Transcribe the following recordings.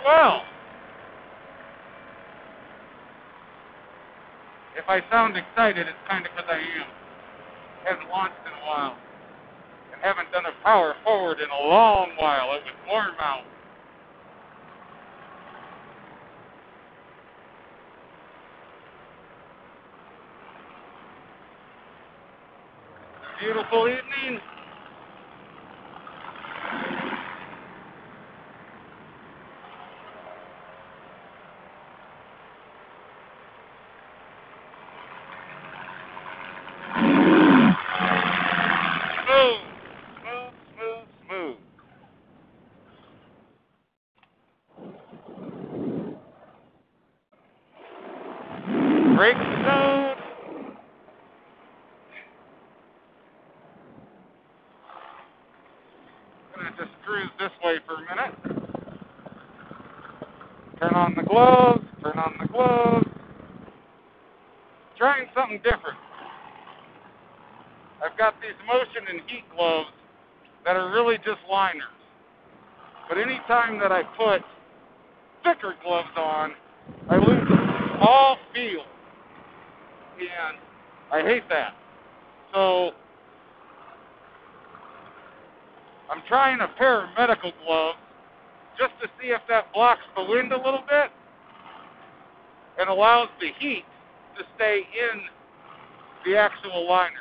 well. If I sound excited, it's kind of because I am. Haven't launched in a while. And haven't done a power forward in a long while. It was warm out. Beautiful evening. Smooth. Brake zone. I'm going to just cruise this way for a minute. Turn on the gloves. Trying something different. I've got these motion and heat gloves that are really just liners. But anytime that I put thicker gloves on, I lose all feel. And I hate that. So I'm trying a pair of medical gloves just to see if that blocks the wind a little bit and allows the heat to stay in the actual liner.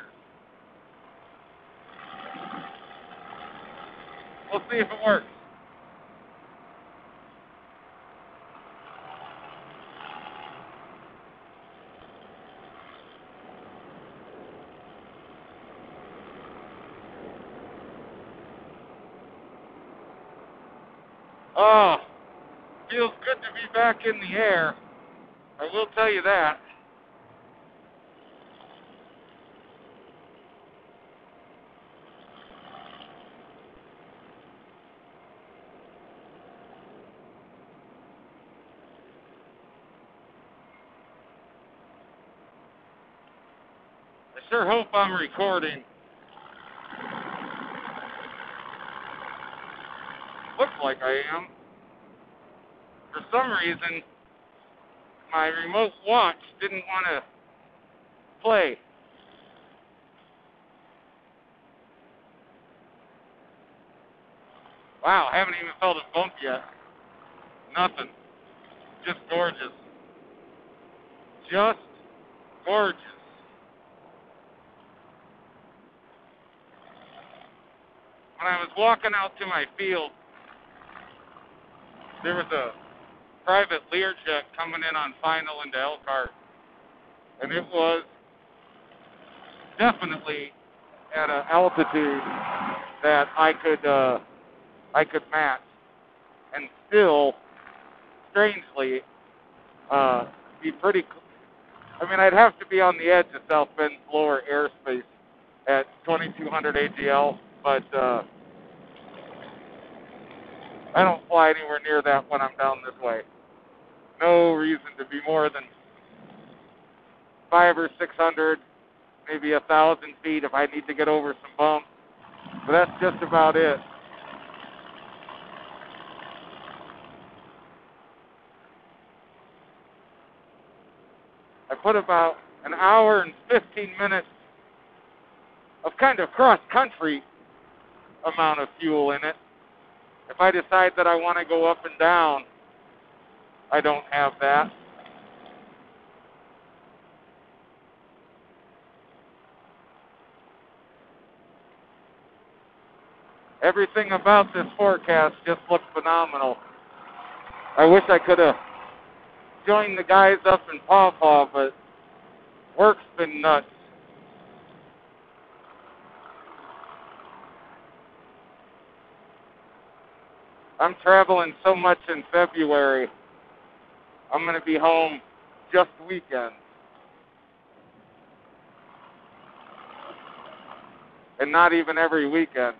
We'll see if it works. Oh, feels good to be back in the air. I will tell you that. I sure hope I'm recording. Looks like I am. For some reason, my remote watch didn't want to play. Wow, haven't even felt a bump yet. Nothing. Just gorgeous. Just gorgeous. When I was walking out to my field, there was a private Learjet coming in on final into Elkhart, and it was definitely at an altitude that I could match, and still, strangely, be pretty. I mean, I'd have to be on the edge of South Bend's lower airspace at 2200 AGL, but I don't fly anywhere near that when I'm down this way. No reason to be more than 500 or 600, maybe 1,000 feet if I need to get over some bumps. But that's just about it. I put about an hour and 15 minutes of kind of cross-country amount of fuel in it. If I decide that I want to go up and down, I don't have that. Everything about this forecast just looks phenomenal. I wish I could have joined the guys up in Paw Paw, but work's been nuts. I'm traveling so much in February, I'm going to be home just weekends. And not even every weekend.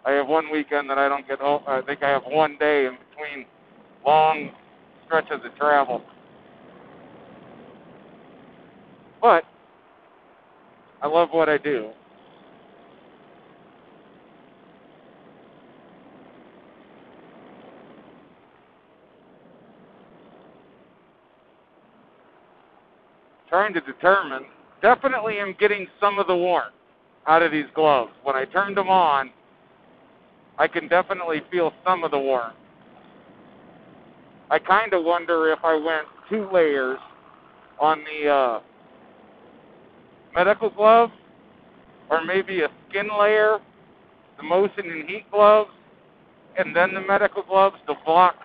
I have one weekend that I don't get home. I think I have one day in between long stretches of travel. But I love what I do. trying to determine. Definitely am getting some of the warmth out of these gloves. When I turned them on, I can definitely feel some of the warmth. I kind of wonder if I went 2 layers on the medical gloves, or maybe a skin layer, the motion and heat gloves, and then the medical gloves to block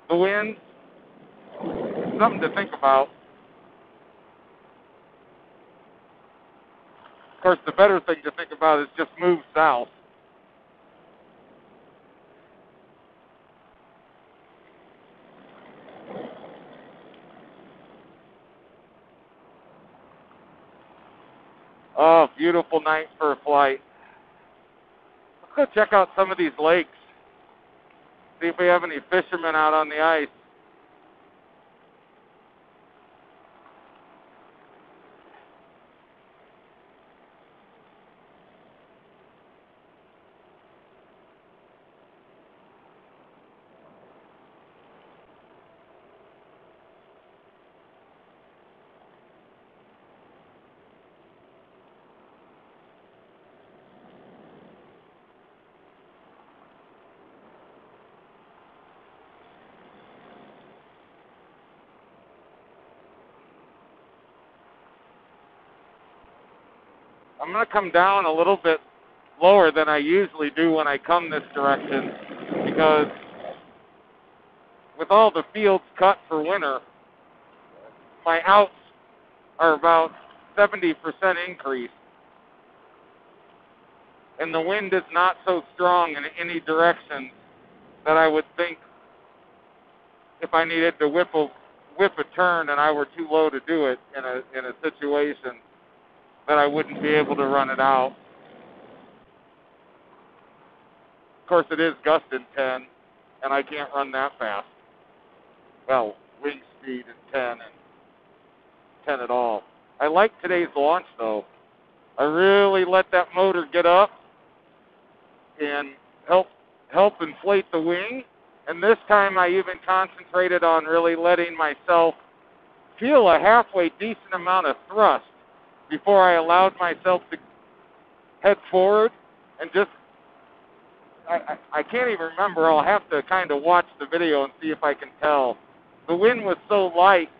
the winds. Something to think about. Of course, the better thing to think about is just move south. Oh, beautiful night for a flight. Let's go check out some of these lakes. See if we have any fishermen out on the ice. I'm going to come down a little bit lower than I usually do when I come this direction, because with all the fields cut for winter, my outs are about 70% increase. And the wind is not so strong in any direction that I would think if I needed to whip a turn and I were too low to do it in a situation that I wouldn't be able to run it out. Of course, it is gusting 10, and I can't run that fast. Well, wing speed at 10 and 10 at all. I like today's launch, though. I really let that motor get up and help inflate the wing. And this time I even concentrated on really letting myself feel a halfway decent amount of thrust before I allowed myself to head forward and just, I can't even remember. I'll have to kind of watch the video and see if I can tell. The wind was so light,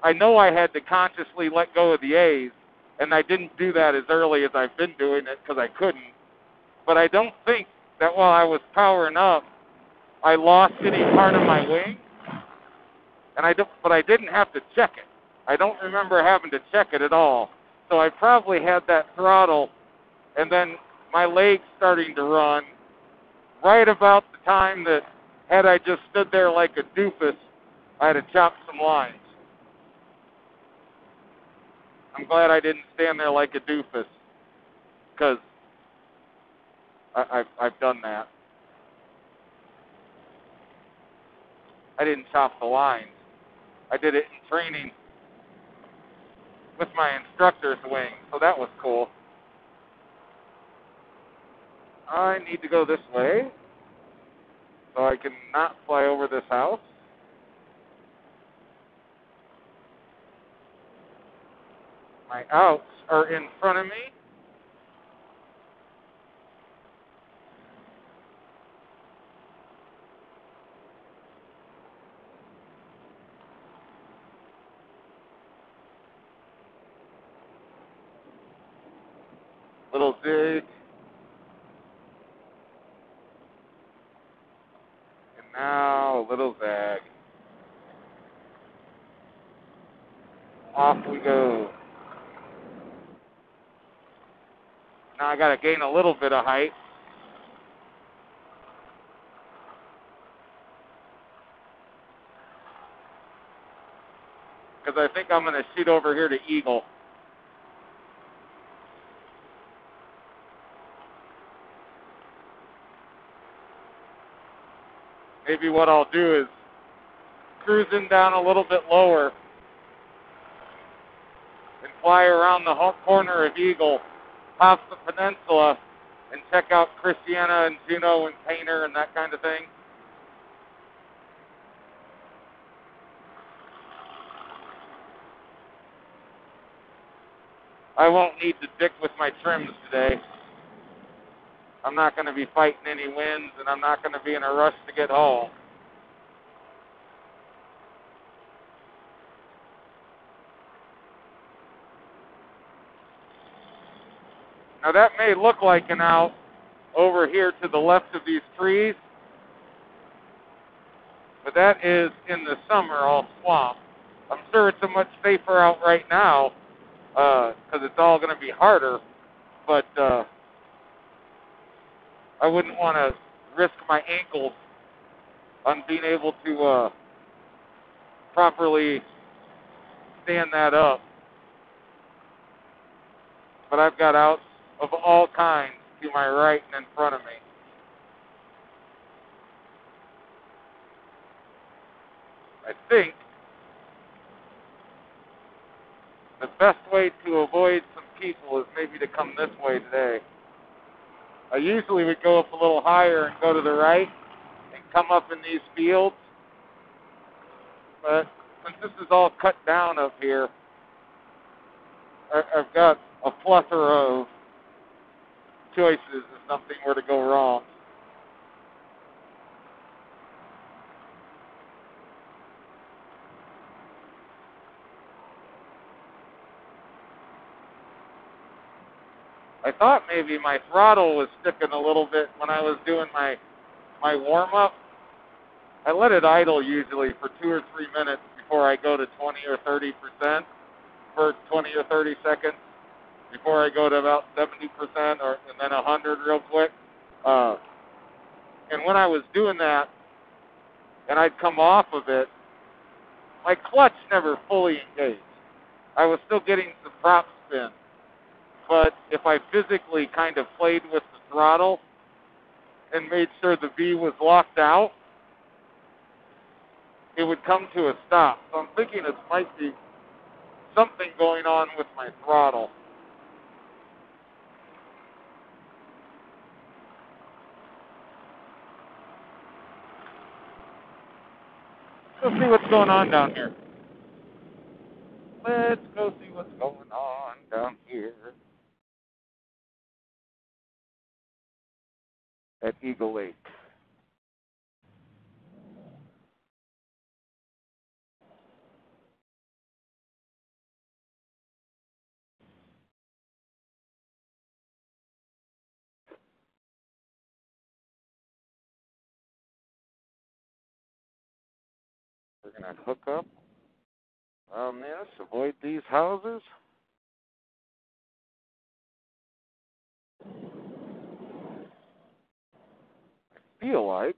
I know I had to consciously let go of the A's, and I didn't do that as early as I've been doing it because I couldn't. But I don't think that while I was powering up, I lost any part of my wing, but I didn't have to check it. I don't remember having to check it at all. So I probably had that throttle, and then my legs starting to run right about the time that had I just stood there like a doofus, I'd have chopped some lines. I'm glad I didn't stand there like a doofus, because I've done that. I didn't chop the lines. I did it in training with my instructor's wing, so that was cool. I need to go this way so I can not fly over this house. My outs are in front of me. Little zig. And now a little zag. Off we go. Now I got to gain a little bit of height. Because I think I'm going to shoot over here to Eagle. Maybe what I'll do is cruising down a little bit lower and fly around the corner of Eagle, past the peninsula, and check out Christiana and Juneau and Painter and that kind of thing. I won't need to dick with my trims today. I'm not going to be fighting any winds, and I'm not going to be in a rush to get home. Now that may look like an out over here to the left of these trees, but that is in the summer all swamp. I'm sure it's a much safer out right now because it's all going to be harder, but I wouldn't want to risk my ankles on being able to properly stand that up. But I've got outs of all kinds to my right and in front of me. I think the best way to avoid some people is maybe to come this way today. I usually would go up a little higher and go to the right and come up in these fields. But since this is all cut down up here, I've got a plethora of choices if something were to go wrong. I thought maybe my throttle was sticking a little bit when I was doing my warm-up. I let it idle usually for 2 or 3 minutes before I go to 20 or 30% for 20 or 30 seconds before I go to about 70% and then 100 real quick. And when I was doing that and I'd come off of it, my clutch never fully engaged. I was still getting some prop spin. But if I physically kind of played with the throttle and made sure the V was locked out, it would come to a stop. So I'm thinking it might be something going on with my throttle. Let's see what's going on down here. Let's go see what's going on down here at Eagle Lake. We're going to hook up on this, avoid these houses. I feel like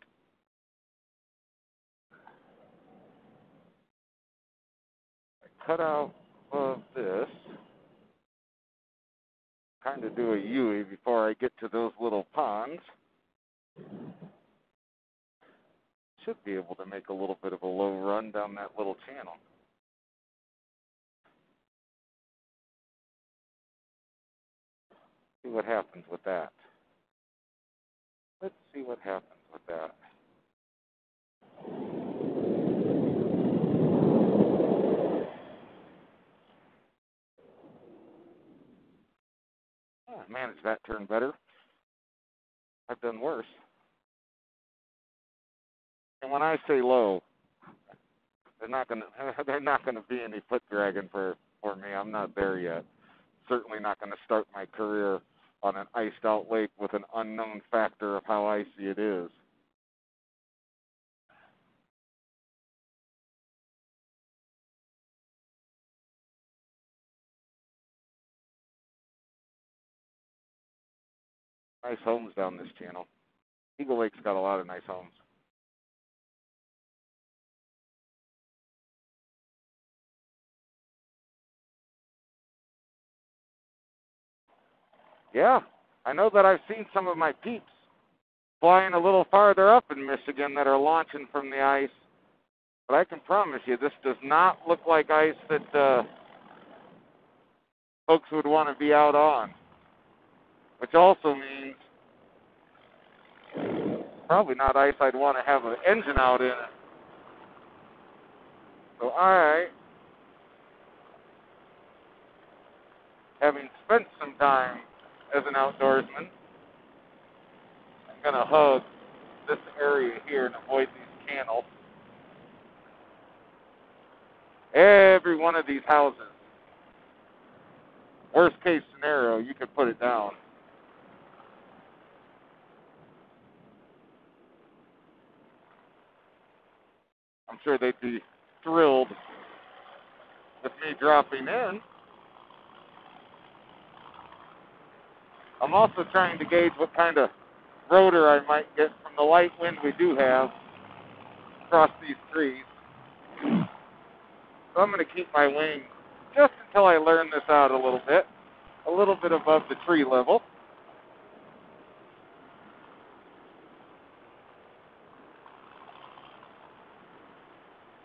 I cut out of this, kind of do a U-ey before I get to those little ponds. Should be able to make a little bit of a low run down that little channel. See what happens with that. Let's see what happens with that. Oh, managed that turn better. I've done worse. And when I say low, they're not gonna be any foot dragging for me. I'm not there yet. Certainly not going to start my career on an iced out lake with an unknown factor of how icy it is. Nice homes down this channel. Eagle Lake's got a lot of nice homes. Yeah, I know that I've seen some of my peeps flying a little farther up in Michigan that are launching from the ice. But I can promise you, this does not look like ice that folks would want to be out on. Which also means probably not ice I'd want to have an engine out in it. So I having spent some time as an outdoorsman, I'm going to hug this area here and avoid these channels. Every one of these houses, worst case scenario, you could put it down. I'm sure they'd be thrilled with me dropping in. I'm also trying to gauge what kind of rotor I might get from the light wind we do have across these trees. So I'm going to keep my wing just until I learn this out a little bit above the tree level.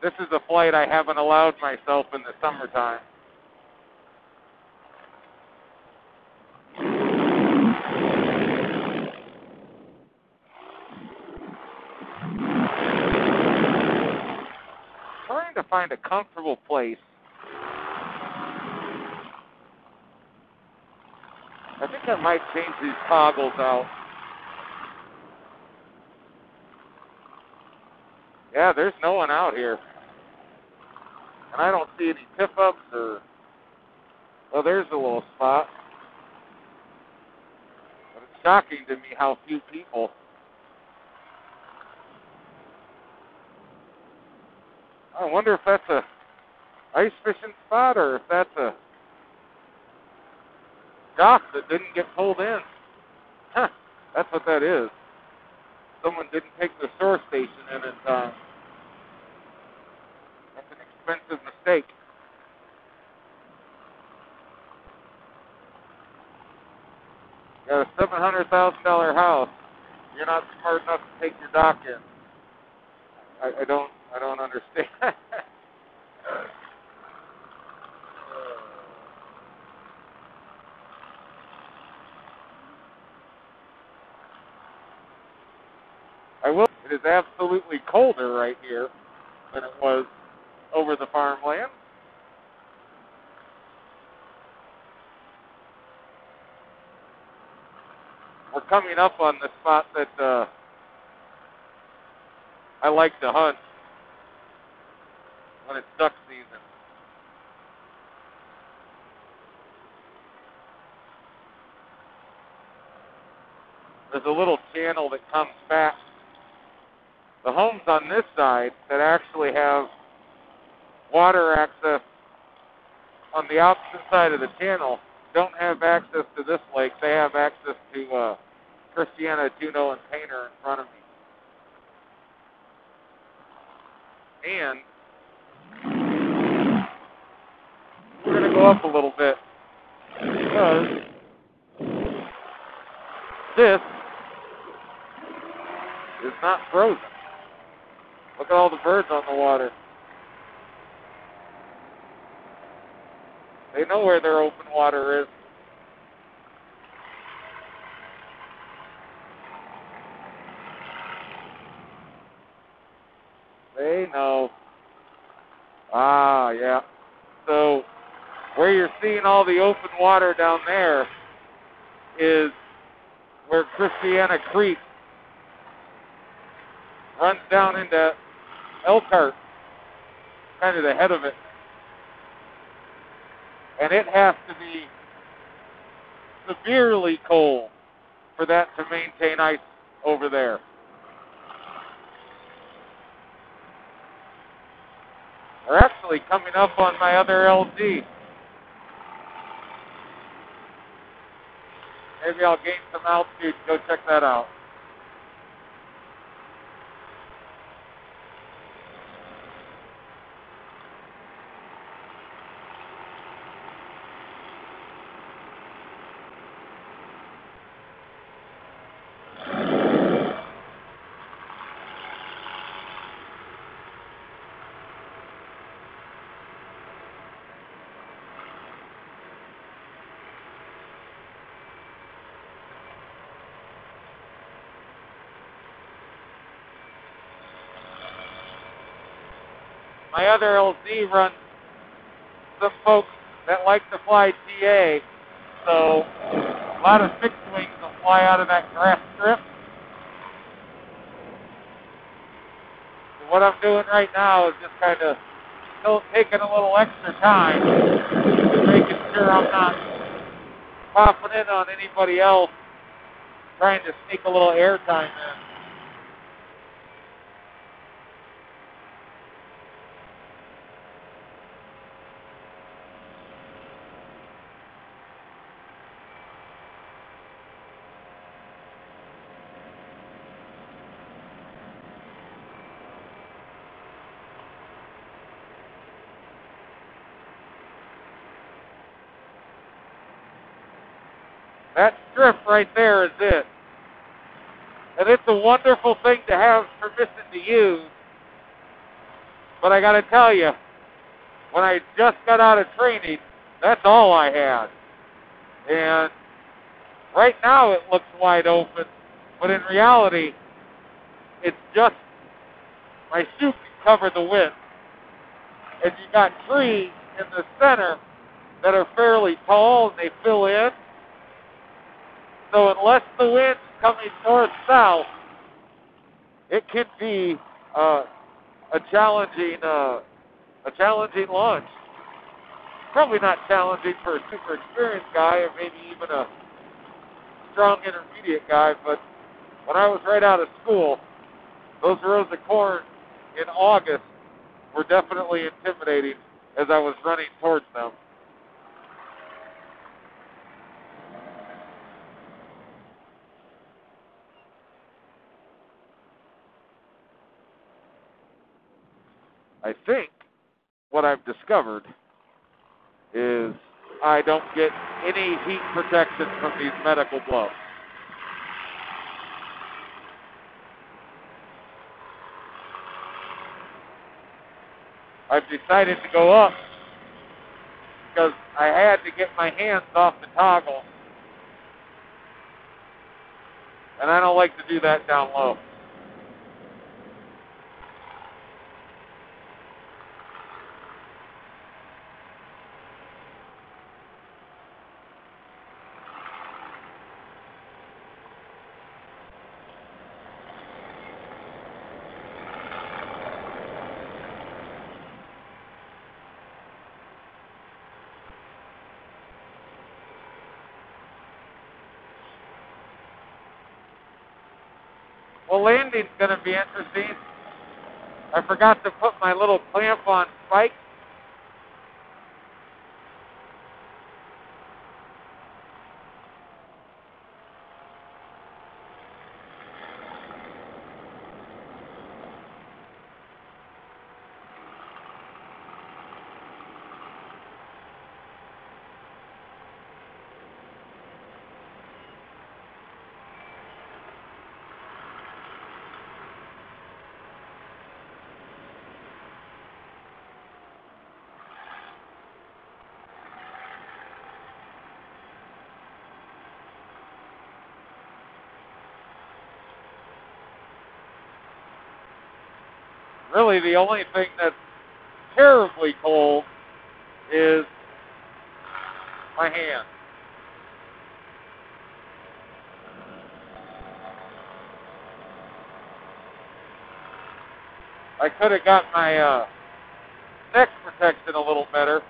This is a flight I haven't allowed myself in the summertime. Trying to find a comfortable place. I think I might change these toggles out. Yeah, there's no one out here. And I don't see any tip-ups or... Well, there's a little spot. But it's shocking to me how few people... I wonder if that's a ice fishing spot or if that's a dock that didn't get pulled in. Huh, that's what that is. Someone didn't take the shore station in time. That's an expensive mistake. Got a $700,000 house. You're not smart enough to take your dock in. I don't understand. I will. It is absolutely colder right here than it was over the farmland. We're coming up on the spot that I like to hunt when it's duck season. There's a little channel that comes back. The homes on this side that actually have water access on the opposite side of the channel don't have access to this lake. They have access to Christiana, Juneau, and Painter in front of me. And we're going to go up a little bit because this is not frozen. Look at all the birds on the water. They know where their open water is. They know. Ah, yeah. So where you're seeing all the open water down there is where Christiana Creek runs down into Elkhart, kind of the head of it. And it has to be severely cold for that to maintain ice over there. We're actually coming up on my other LZ. Maybe I'll gain some altitude and go check that out. My other LZ runs some folks that like to fly TA so a lot of fixed wings will fly out of that grass strip. So what I'm doing right now is just kind of still taking a little extra time, making sure I'm not popping in on anybody else, trying to sneak a little air time in. That strip right there is it. And it's a wonderful thing to have permission to use. But I got to tell you, when I just got out of training, that's all I had. And right now it looks wide open, but in reality, it's just my chute can cover the width. And you got trees in the center that are fairly tall and they fill in. So unless the wind's coming north-south, it can be a challenging launch. Probably not challenging for a super experienced guy or maybe even a strong intermediate guy, but when I was right out of school, those rows of corn in August were definitely intimidating as I was running towards them. I think what I've discovered is I don't get any heat protection from these medical gloves. I've decided to go up because I had to get my hands off the toggle, and I don't like to do that down low. Well, landing's going to be interesting. I forgot to put my little clamp on spike. Really, the only thing that's terribly cold is my hand. I could have got my neck protection a little better.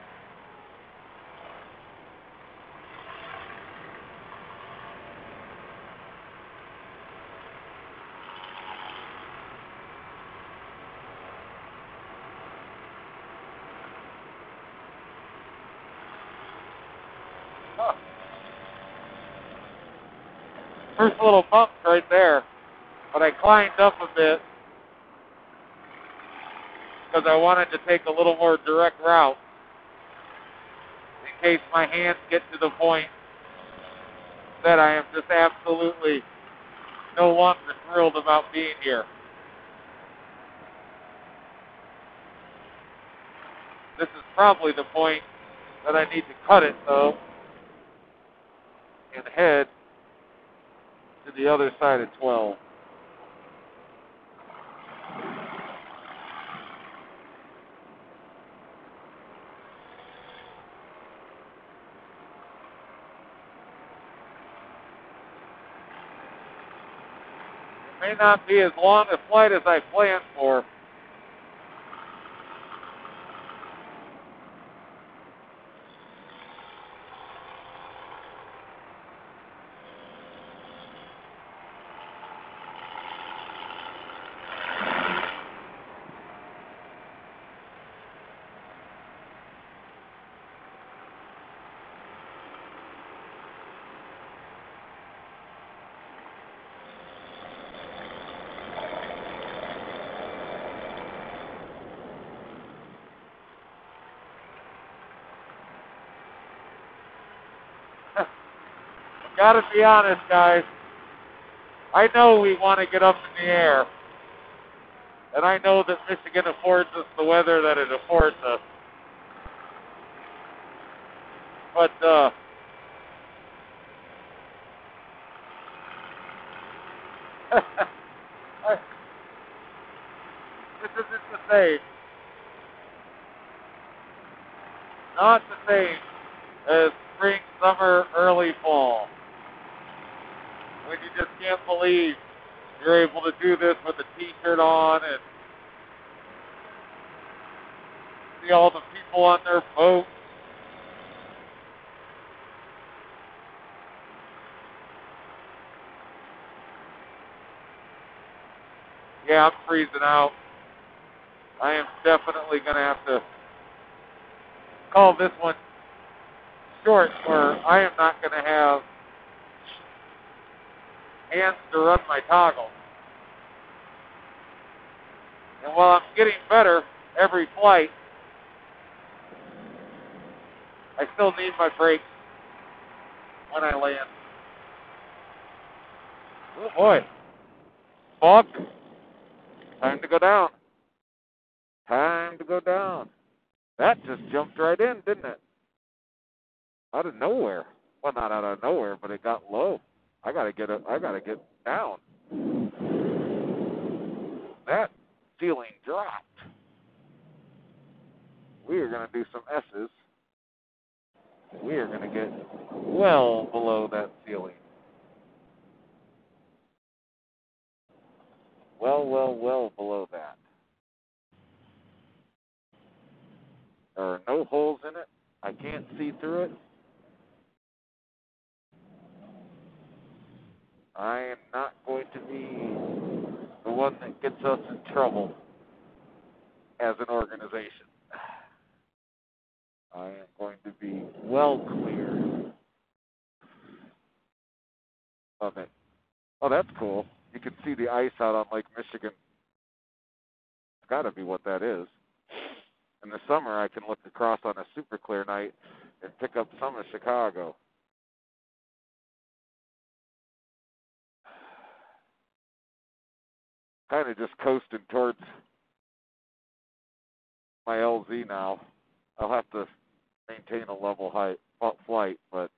Huh. First little bump right there, but I climbed up a bit because I wanted to take a little more direct route in case my hands get to the point that I am just absolutely no longer thrilled about being here. This is probably the point that I need to cut it, though, and head to the other side of 12. May not be as long a flight as I planned for. Gotta be honest, guys. I know we want to get up in the air. And I know that Michigan affords us the weather that it affords us. But, this isn't the same. Not the same as spring, summer, early fall. When you just can't believe you're able to do this with a t-shirt on and see all the people on their boats. Yeah, I'm freezing out. I am definitely going to have to call this one short, or I am not going to have hands to run my toggle. And while I'm getting better every flight, I still need my brakes when I land. Oh boy. Fog. Time to go down. Time to go down. That just jumped right in, didn't it? Out of nowhere. Well, not out of nowhere, but it got low. I gotta get down. That ceiling dropped. We are gonna do some S's. We are gonna get well below that ceiling. Well below that. There are no holes in it. I can't see through it. I am not going to be the one that gets us in trouble as an organization. I am going to be well clear of it. Oh, that's cool. You can see the ice out on Lake Michigan. It's got to be what that is. In the summer, I can look across on a super clear night and pick up some of Chicago. Kind of just coasting towards my LZ now. I'll have to maintain a level flight, but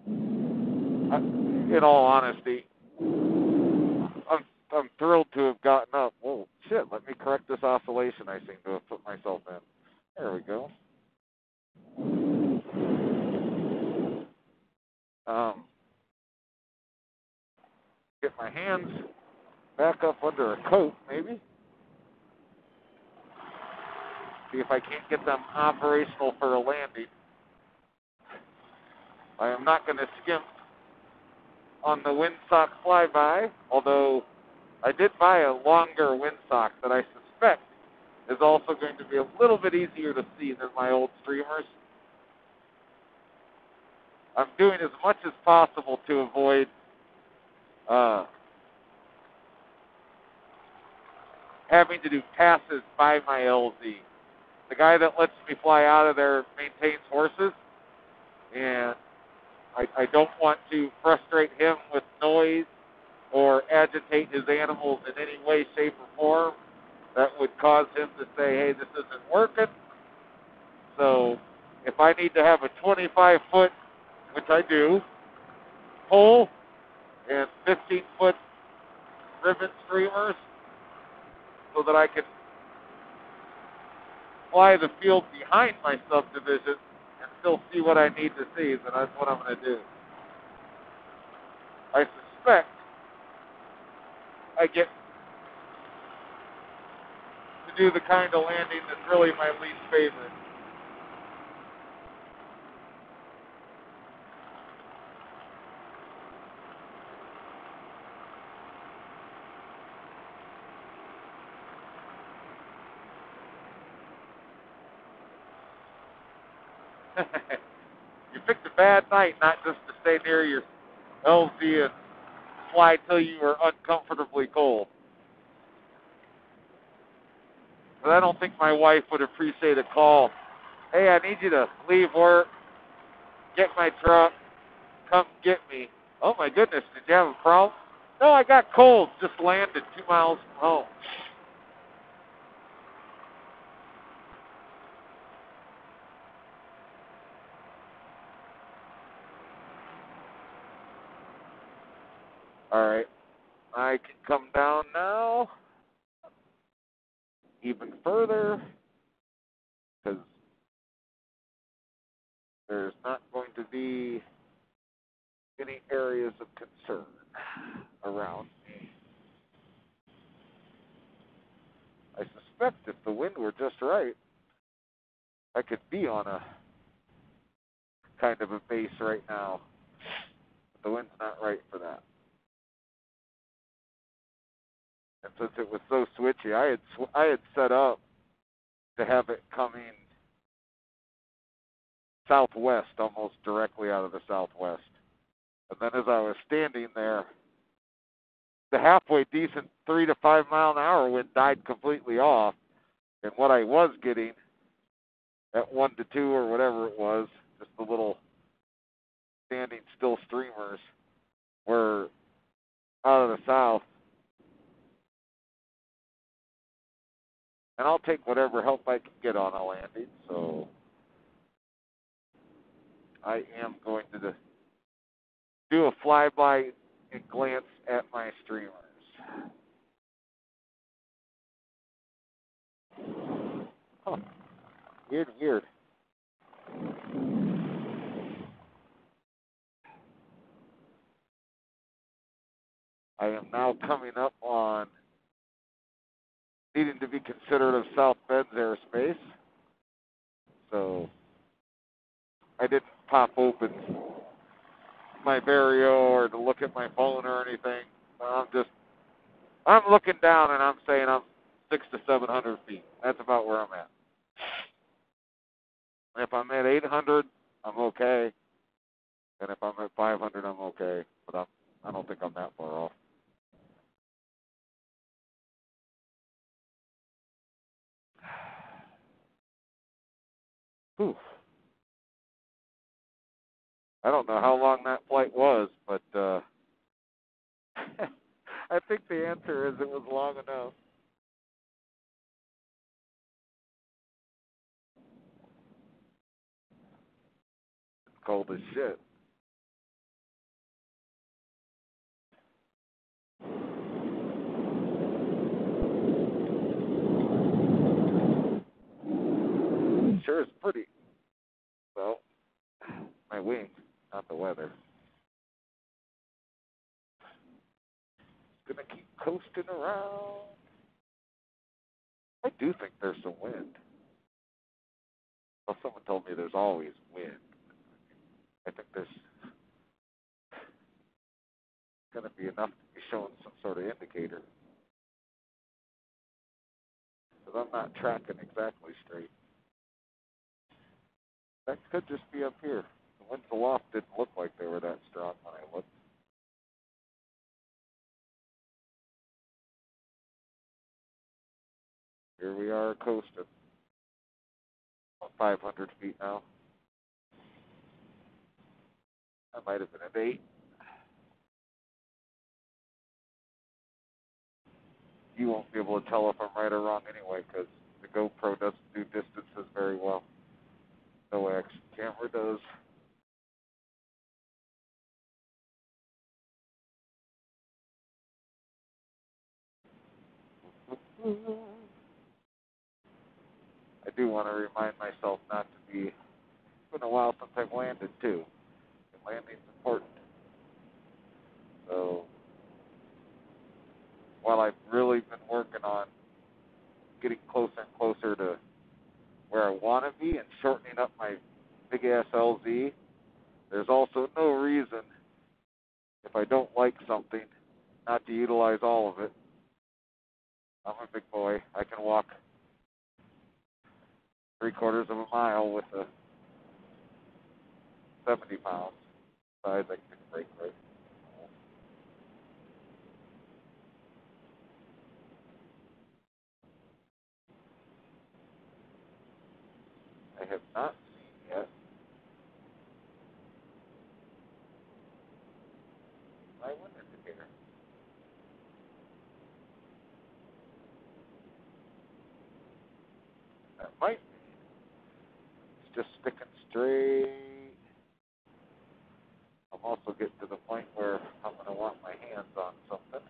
in all honesty, I'm thrilled to have gotten up. Whoa, shit, let me correct this oscillation I seem to have put myself in. There we go. Get my hands back up under a coat, maybe. See if I can't get them operational for a landing. I am not going to skimp on the windsock flyby, although I did buy a longer windsock that I suspect is also going to be a little bit easier to see than my old streamers. I'm doing as much as possible to avoid having to do passes by my LZ. The guy that lets me fly out of there maintains horses, and I don't want to frustrate him with noise or agitate his animals in any way, shape, or form that would cause him to say, hey, this isn't working. So if I need to have a 25-foot, which I do, pole and 15-foot ribbon streamers so that I can fly the field behind my subdivision and still see what I need to see, then that's what I'm going to do. I suspect I get to do the kind of landing that's really my least favorite. You picked a bad night not just to stay near your LZ and fly till you are uncomfortably cold. But I don't think my wife would appreciate a call. Hey, I need you to leave work, get my truck, come get me. Oh my goodness, did you have a problem? No, I got cold, just landed 2 miles from home. All right, I can come down now even further because there's not going to be any areas of concern around me. I suspect if the wind were just right, I could be on a kind of a base right now. But the wind's not right for that. And since it was so switchy, I had set up to have it coming southwest, almost directly out of the southwest. And then as I was standing there, the halfway decent 3 to 5 mile an hour wind died completely off. And what I was getting at 1 to 2 or whatever it was, just the little standing still streamers, were out of the south. And I'll take whatever help I can get on a landing. So I am going to do a flyby and glance at my streamers. Huh. Weird. I am now coming up on needing to be considerate of South Bend's airspace. So I didn't pop open my Vario or to look at my phone or anything. I'm looking down and I'm saying I'm 600 to 700 feet. That's about where I'm at. If I'm at 800, I'm okay. And if I'm at 500, I'm okay. But I don't think I'm that far off. Whew. I don't know how long that flight was, but I think the answer is it was long enough. It's cold as shit. Sure is pretty. Well, my wings, not the weather. Gonna keep coasting around. I do think there's some wind. Well, someone told me there's always wind. I think there's going to be enough to be showing some sort of indicator. Because I'm not tracking exactly straight. That could just be up here. The winds aloft didn't look like they were that strong when I looked. Here we are coasting. About 500 feet now. I might have been at 8. You won't be able to tell if I'm right or wrong anyway, because the GoPro doesn't do distances very well. No action camera does. I do want to remind myself not to be. It's been a while since I've landed too. And landing's important. So while I've really been working on getting closer and closer to where I want to be and shortening up my big ass LZ, there's also no reason, if I don't like something, not to utilize all of it. I'm a big boy. I can walk 3/4 of a mile with a 70 pounds. Besides, I can break right. I have not seen yet my wind indicator. That might be. It's just sticking straight. I'm also getting to the point where I'm going to want my hands on something.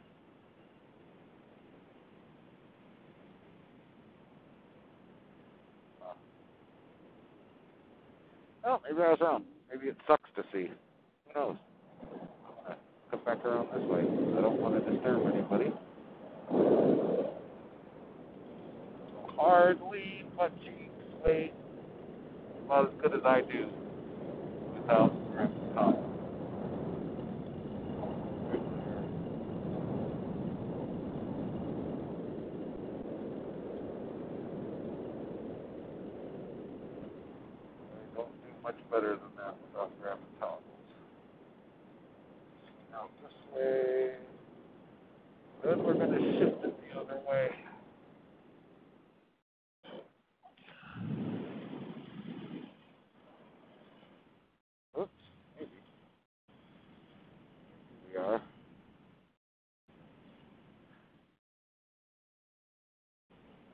Oh, maybe I was wrong. Maybe it sucks to see. Who knows? I'm going to come back around this way. I don't want to disturb anybody. Hardly butt cheeks. Wait. About as good as I do without top. I don't do much better than that without grabbing towels. Out this way. Then we're going to shift it the other way. Oops, maybe. We are.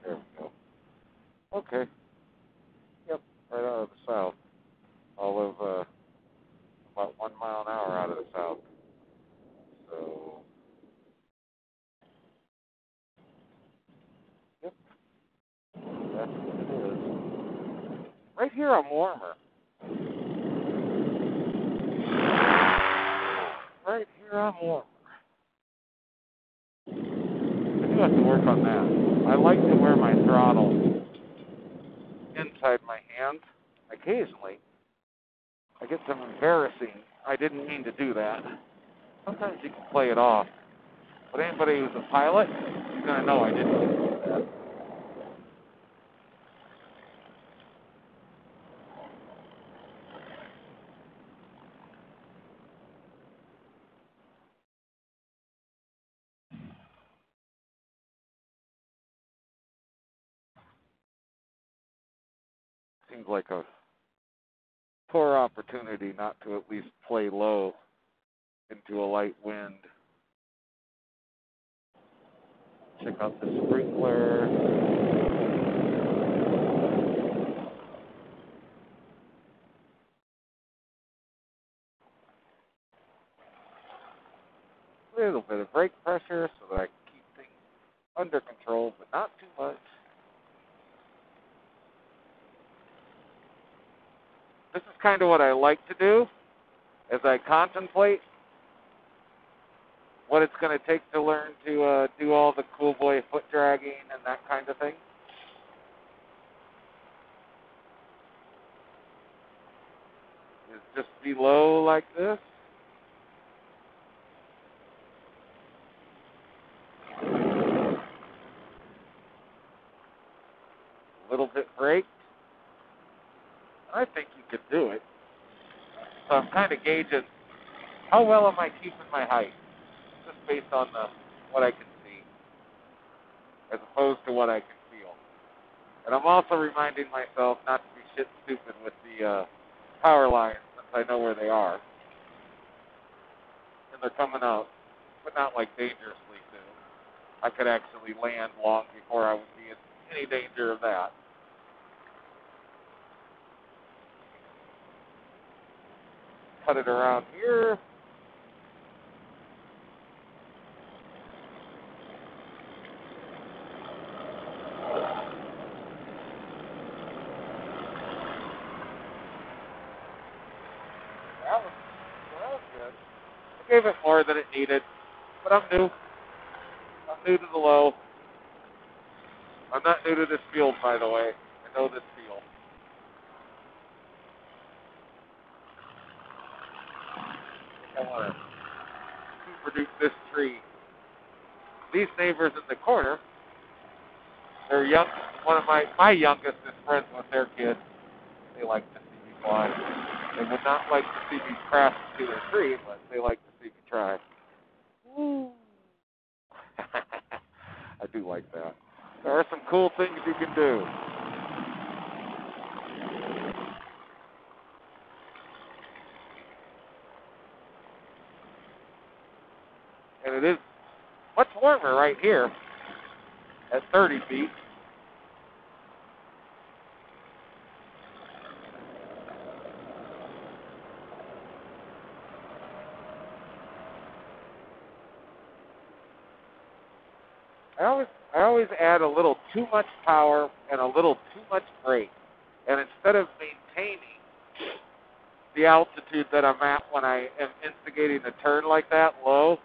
There we go. Okay. Yep, right out of the south. All of about 1 mile an hour out of the south. So, yep, that's what it is. Right here I'm warmer. Right here I'm warmer. I do have to work on that. I like to wear my throttle inside my hand. Occasionally, I get some embarrassing. I didn't mean to do that. Sometimes you can play it off. But anybody who's a pilot is going to know I didn't mean to do that. Seems like a poor opportunity not to at least play low into a light wind. Check out the sprinkler. A little bit of brake pressure so that I can keep things under control, but not too much. This is kind of what I like to do as I contemplate what it's going to take to learn to do all the cool boy foot dragging and that kind of thing. Is just be low like this. A little bit brake. I think you could do it. So I'm kind of gauging how well am I keeping my height, just based on what I can see, as opposed to what I can feel. And I'm also reminding myself not to be shit stupid with the power lines, since I know where they are. And they're coming out, but not like dangerously soon. I could actually land long before I would be in any danger of that. Cut it around here. That was good. I gave it more than it needed, but I'm new. new to the low. I'm not new to this field, by the way. I know this field. I want to reduce this tree. These neighbors in the corner, they're young. One of my youngest is friends with their kids. They like to see me fly. They would not like to see me crash into their tree, but they like to see me try. Woo. I do like that. There are some cool things you can do. And it is much warmer right here at 30 feet. I always add a little too much power and a little too much brake. And instead of maintaining the altitude that I'm at when I am instigating a turn like that low,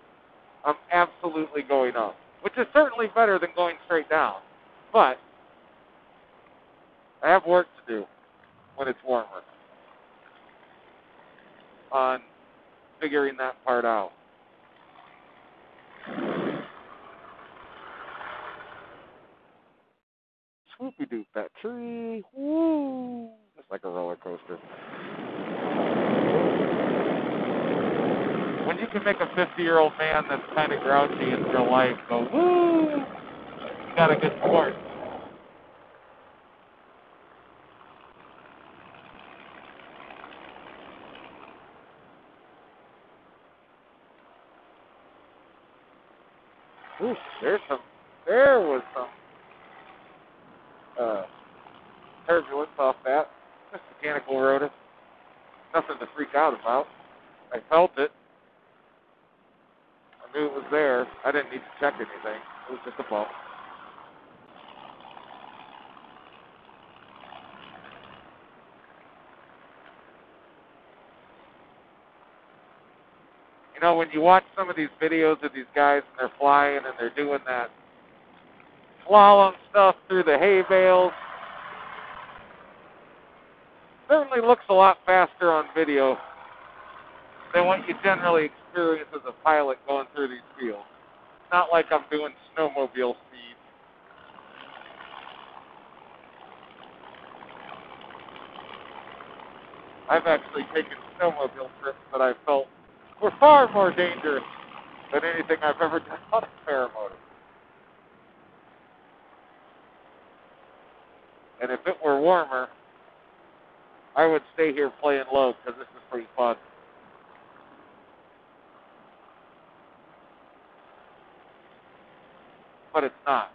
I'm absolutely going up, which is certainly better than going straight down. But I have work to do when it's warmer on figuring that part out. Swoopy-doop that tree. Woo! Just like a roller coaster. When you can make a 50-year-old man that's kind of grouchy in real life go, woo! You got a good sport. Ooh, there was some turbulence off that. Just mechanical rotor. Nothing to freak out about. I felt it. I knew it was there. I didn't need to check anything. It was just a bump. You know, when you watch some of these videos of these guys and they're flying and they're doing that slalom stuff through the hay bales, certainly looks a lot faster on video than what you generally experience as a pilot going through these fields. It's not like I'm doing snowmobile speed. I've actually taken snowmobile trips that I felt were far more dangerous than anything I've ever done on a paramotor. And if it were warmer, I would stay here playing low because this is pretty fun. But it's not.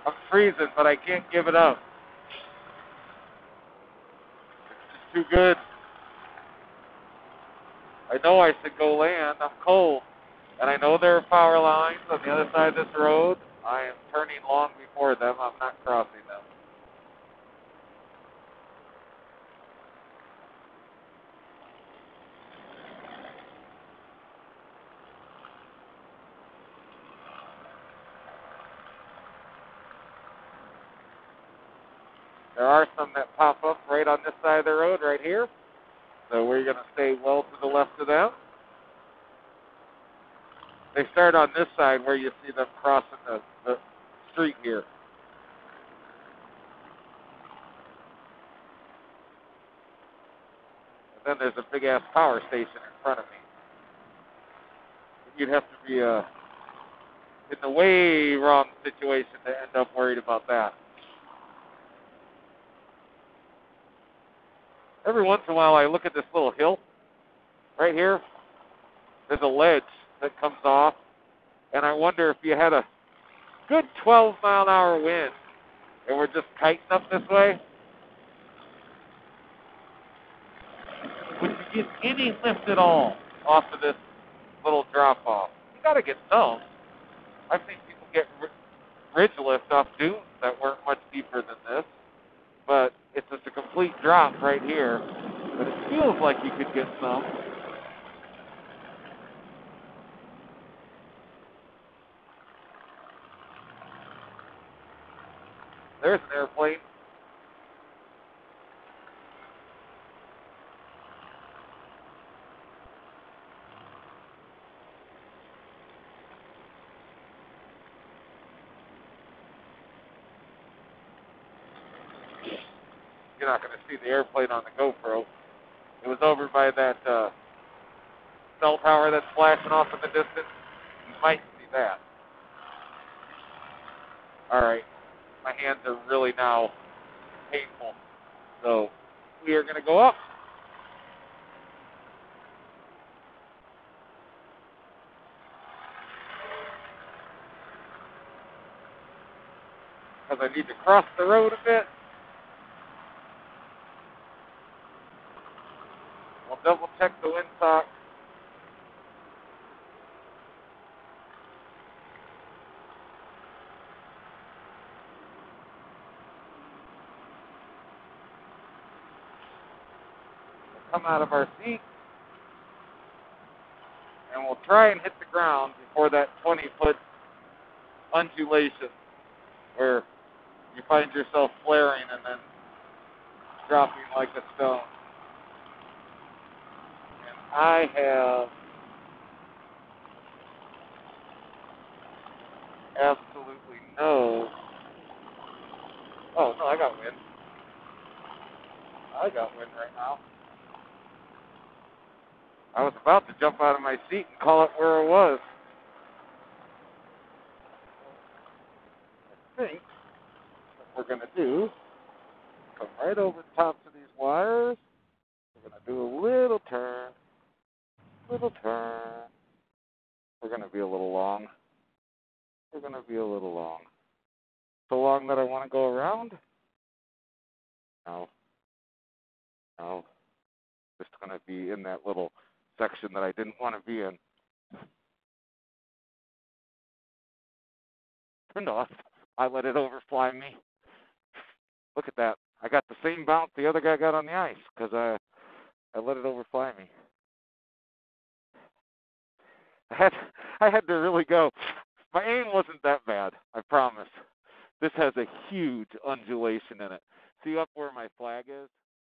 I'm freezing, but I can't give it up. It's just too good. I know I should go land. I'm cold. And I know there are power lines on the other side of this road. I am turning long before them. I'm not crossing them. There are some that pop up right on this side of the road right here. So we're going to stay well to the left of them. They start on this side where you see them crossing the street here. And then there's a big-ass power station in front of me. You'd have to be in the way wrong situation to end up worried about that. Every once in a while I look at this little hill right here. There's a ledge that comes off, and I wonder if you had a good 12-mile-an-hour wind and we're just kiting up this way, would you get any lift at all off of this little drop-off? You got to get some. I've seen people get ridge lift off dunes that weren't much deeper than this, but it's just a complete drop right here. But it feels like you could get some. There's an airplane. You're not going to see the airplane on the GoPro. It was over by that cell tower that's flashing off in the distance. You might see that. All right. My hands are really now painful. So we are going to go up. Because I need to cross the road a bit. We'll double check the windsock. We'll come out of our seat. And we'll try and hit the ground before that 20-foot undulation where you find yourself flaring and then dropping like a stone. And I have absolutely no... Oh, no, I got wind. I got wind right now. I was about to jump out of my seat and call it where I was. I think what we're going to do, come right over the tops of these wires. We're going to do a little turn. Little turn. We're going to be a little long. We're going to be a little long. So long that I want to go around? No. No. Just going to be in that little section that I didn't want to be in. Turned off. I let it overfly me. Look at that. I got the same bounce the other guy got on the ice because I let it overfly me. I had to really go. My aim wasn't that bad, I promise. This has a huge undulation in it. See up where my flag is?